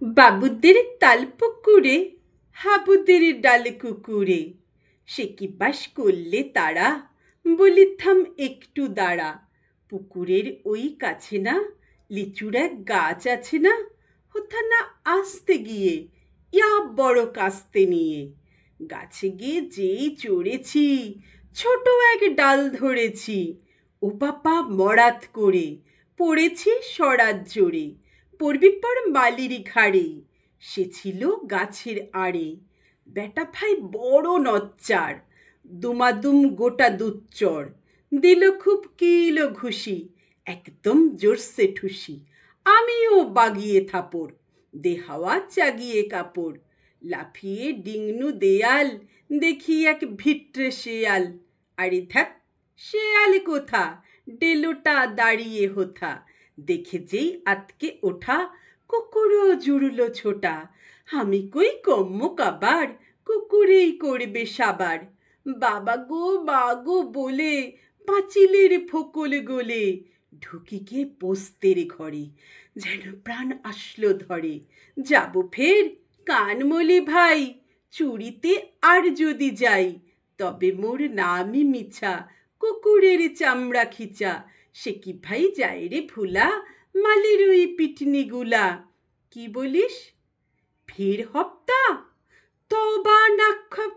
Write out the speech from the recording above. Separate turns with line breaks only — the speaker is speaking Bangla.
বাবুদের তাল পুকুরে হাবুদের ডাল কুকুরে, সে কি বাস করলে তারা, বলি থাম একটু দাঁড়া। পুকুরের ওই কাছে না লিচুর এক গাছ আছে না, হোথা না আসতে গিয়ে ইয়া বড় কাস্তে নিয়ে। গাছে গিয়ে যেই চড়েছি, ছোট এক ডাল ধরেছি, ও বাবা মরাত করে পড়েছি সরাত জোরে। পড়বি পর মালির ঘাড়ে, সে ছিল গাছের আড়ে। বেটা ভাই বড় নচ্চার, দুমাদুম গোটা দুচ্চর, দিল খুব কিল ঘুষি, একদম জোরসে ঠুসি। আমিও বাগিয়ে থাপড়, দে হাওয়া চাগিয়ে কাপড়। লাফিয়ে ডিংনু দেয়াল, দেখি এক ভিট্রে শেয়াল। আরে ধ্যাৎ, শেয়াল কোথা, ডেলোটা দাঁড়িয়ে হোথা। দেখে যেই আতকে ওঠা, কুকুরও জুড়ল ছোটা। আমি কই কম্ম কাবার, কুকুরেই করবে সাবার। বাবা গো মা গো বলে পাঁচিলের ফোকল গোলে, ঢুকি গিয়ে পোস্তের ঘরে, যেন প্রাণ আসলো ধরে। যাবো ফের কান মলে ভাই, চুরিতে আর যদি যাই, তবে মোর নামই মিছা, কুকুরের চামড়া খিচা। সে কি ভাই যায় রে ভুলা, মালের ওই পিটনি গুলা। কি বলিস, ফের হপ্তা, তবা নাক্ষপ